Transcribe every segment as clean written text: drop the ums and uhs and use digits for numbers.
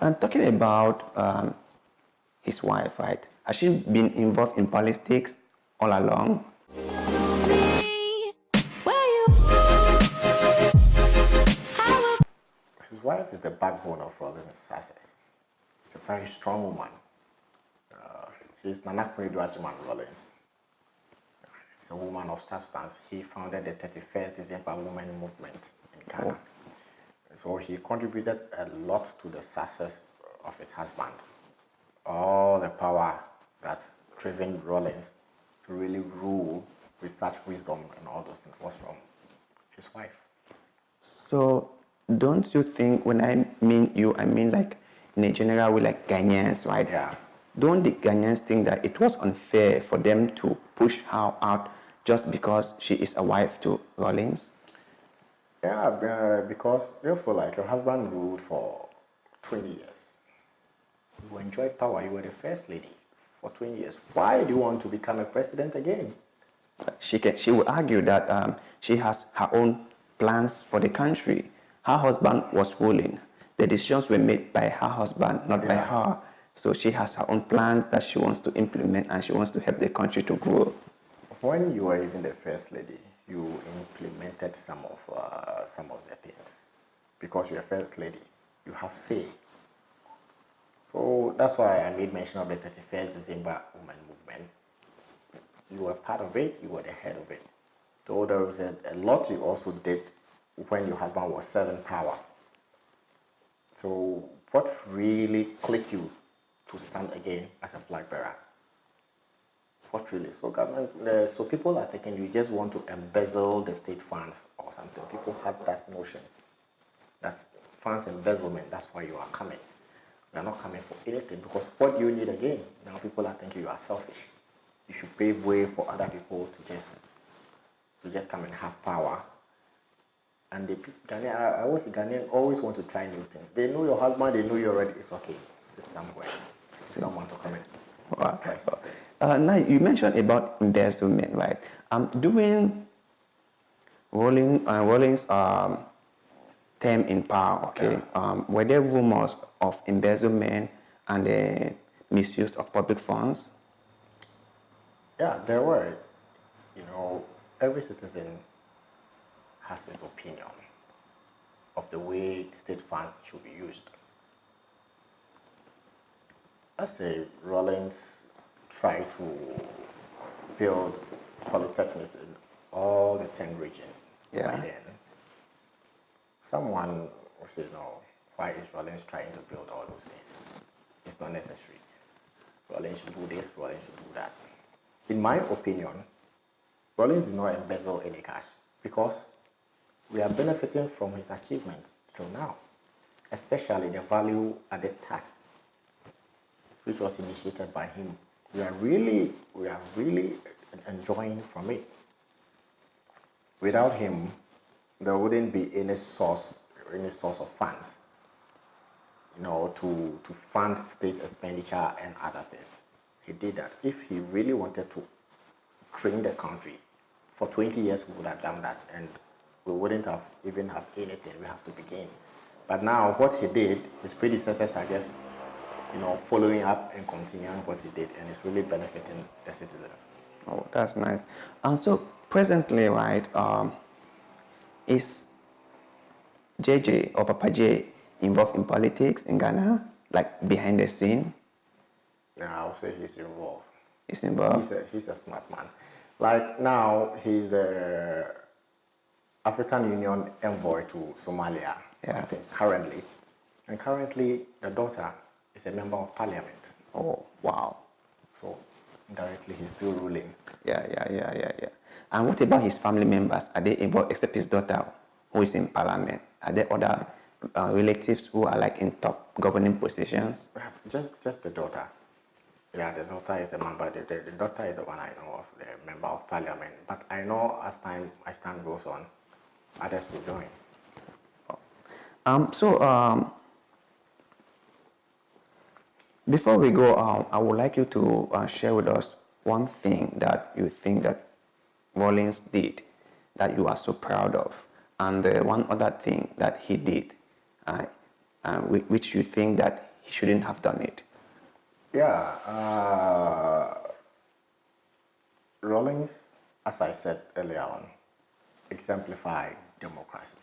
And talking about his wife, right? Has she been involved in politics all along? His wife is the backbone of Rawlings' success. She's a very strong woman. She's Nana Kwabena Rawlings. She's a woman of substance. He founded the 31st December Women Movement in Ghana. So he contributed a lot to the success of his husband. All the power that's driven Rawlings to really rule with such wisdom and all those things was from his wife. So don't you think, when I mean you, I mean like in a general way, like Ghanaians, right? Yeah. Don't the Ghanaians think that it was unfair for them to push her out just because she is a wife to Rawlings? Yeah, because therefore, like, your husband ruled for 20 years. You enjoyed power. You were the first lady for 20 years. Why do you want to become a president again? She will argue that she has her own plans for the country. Her husband was ruling. The decisions were made by her husband, not by her. So she has her own plans that she wants to implement, and she wants to help the country to grow. When you were even the first lady, you implemented some of the things. Because you're a first lady, you have say. So that's why I made mention of the 31st December Women Movement. You were part of it, you were the head of it. So there was a lot you also did when your husband was serving power. So what really clicked you to stand again as a flag bearer? What really? So government, so people are thinking you just want to embezzle the state funds or something. People have that notion. That's funds embezzlement. That's why you are coming. You are not coming for anything, because what do you need again? Now people are thinking you are selfish. You should pave way for other people to just come and have power. And the Ghanaians always want to try new things. They know your husband, they know you already. It's okay. Sit somewhere. Someone to come in. Wow. Try something. Now you mentioned about embezzlement, right? During Rawlings' term in power, okay, were there rumors of embezzlement and the misuse of public funds? Yeah, there were. You know, every citizen has his opinion of the way state funds should be used. I say Rawlings tried to build polytechnics in all the 10 regions. Yeah. By then, someone will say, no, why is Rawlings trying to build all those things? It's not necessary. Rawlings should do this, Rawlings should do that. In my opinion, Rawlings did not embezzle any cash, because we are benefiting from his achievements till now, especially the value added tax, which was initiated by him. We are really enjoying from it. Without him, there wouldn't be any source of funds, you know, to fund state expenditure and other things. He did that. If he really wanted to train the country, for 20 years we would have done that, and we wouldn't have even have anything. We have to begin. But now what he did, his predecessors are just, you know, following up and continuing what he did, and it's really benefiting the citizens. Oh, that's nice. And so presently, right, is JJ or Papa J involved in politics in Ghana, like behind the scene? Yeah, I would say he's involved. He's involved? He's a smart man. Like now, he's the African Union envoy to Somalia, Yeah. I think, currently. And currently, the daughter is a member of parliament. Oh, wow. So, indirectly, he's still ruling. Yeah. And what about his family members? Are they involved, except his daughter, who is in parliament? Are there other relatives who are like in top governing positions? Just the daughter. Yeah, the daughter is a member. The daughter is the one I know of, the member of parliament. But I know as time goes on, others will join. Before we go, I would like you to share with us one thing that you think that Rawlings did that you are so proud of, and one other thing that he did, which you think that he shouldn't have done it? Yeah, Rawlings, as I said earlier on, exemplified democracy.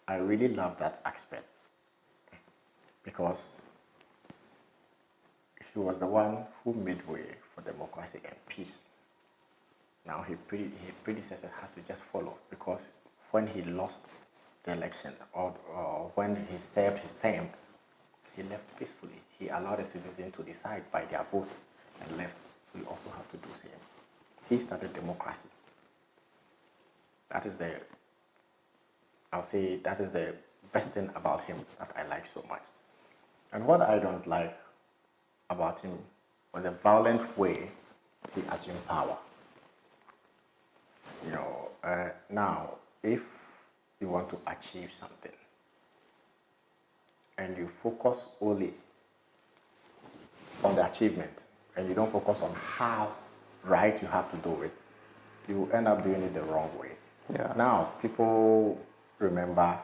I really love that aspect because he was the one who made way for democracy and peace. Now his predecessor has to just follow, because when he lost the election or when he served his term, he left peacefully. He allowed the citizens to decide by their votes and left. We also have to do the same. He started democracy. That is I'll say that is the best thing about him that I like so much. And what I don't like about him was the violent way he assumed power. You know, now, if you want to achieve something and you focus only on the achievement and you don't focus on how right you have to do it, you will end up doing it the wrong way. Yeah. Now, people remember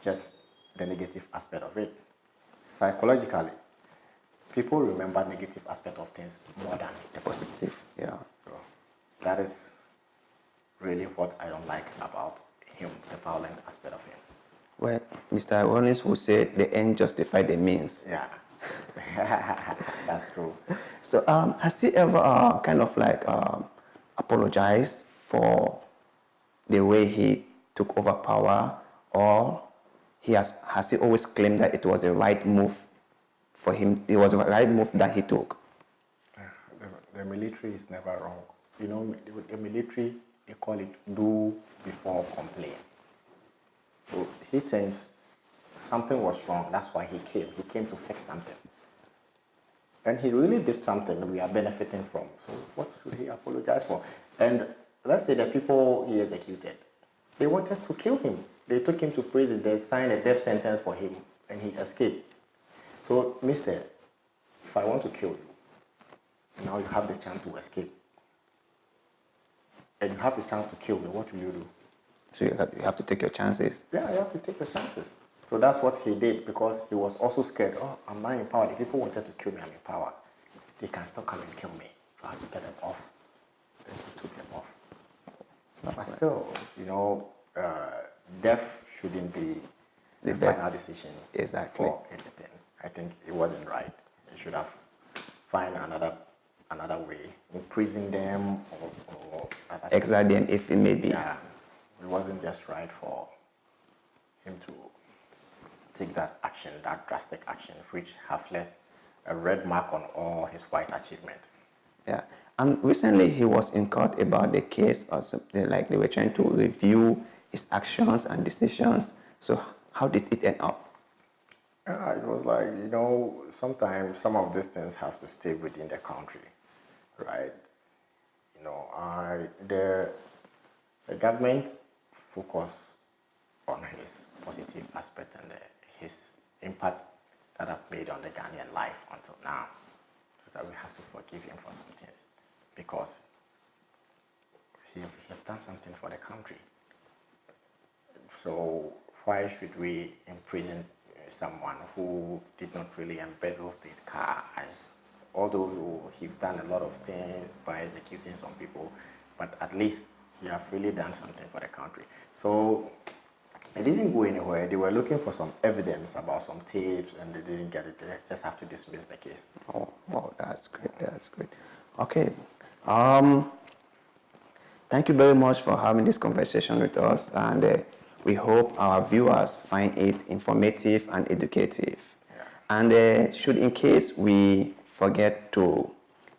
just the negative aspect of it. Psychologically, people remember negative aspect of things more than the positive. Yeah. So that is really what I don't like about him, the violent aspect of him. Well, Mr. Rawlings would say the end justified the means. Yeah, that's true. So has he ever kind of like apologized for the way he took over power, or has he always claimed that it was the right move for him? It was the right move that he took. The military is never wrong. You know, the military, they call it do before complain. So he thinks something was wrong. That's why he came. He came to fix something. And he really did something that we are benefiting from. So what should he apologize for? And let's say the people he executed, they wanted to kill him. They took him to prison. They signed a death sentence for him, and he escaped. So, mister, if I want to kill you, now you have the chance to escape. And you have the chance to kill me, what will you do? So you have to take your chances. Yeah, you have to take your chances. So that's what he did, because he was also scared. Oh, I'm not in power. If people wanted to kill me, I'm in power. They can still come and kill me. So I have to get them off. Then he took them off. But still, you know, death shouldn't be the final decision Exactly. for anything. I think it wasn't right. He should have find another way, imprison them or Exile them if it may be. Yeah, it wasn't just right for him to take that action, that drastic action, which have left a red mark on all his white achievement. Yeah, and recently he was in court about the case or something, like they were trying to review his actions and decisions. So how did it end up? It was like, you know, sometimes some of these things have to stay within the country, right? You know, the government focus on his positive aspect and his impact that have made on the Ghanaian life until now. So that we have to forgive him for some things, because he have done something for the country. So why should we imprison someone who did not really embezzle state car, although he's done a lot of things by executing some people, but at least he have really done something for the country. So it didn't go anywhere. They were looking for some evidence about some tapes, and they didn't get it. They just have to dismiss the case. Oh, wow, that's great. That's great. Okay. Thank you very much for having this conversation with us, and we hope our viewers find it informative and educative. Yeah. And should in case we forget to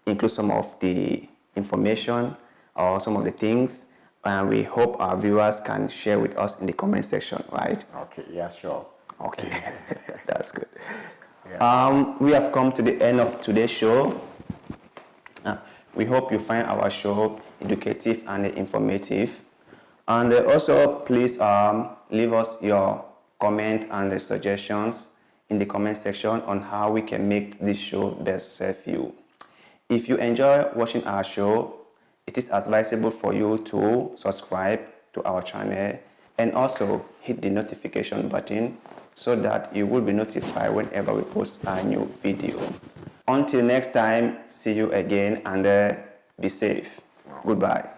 include some of the information or some of the things, we hope our viewers can share with us in the comment section, right? Okay, yeah, sure. Okay, that's good. Yeah. We have come to the end of today's show. We hope you find our show educative and informative. And also, please leave us your comment and suggestions in the comment section on how we can make this show best serve you. If you enjoy watching our show, it is advisable for you to subscribe to our channel and also hit the notification button so that you will be notified whenever we post a new video. Until next time, see you again, and be safe. Goodbye.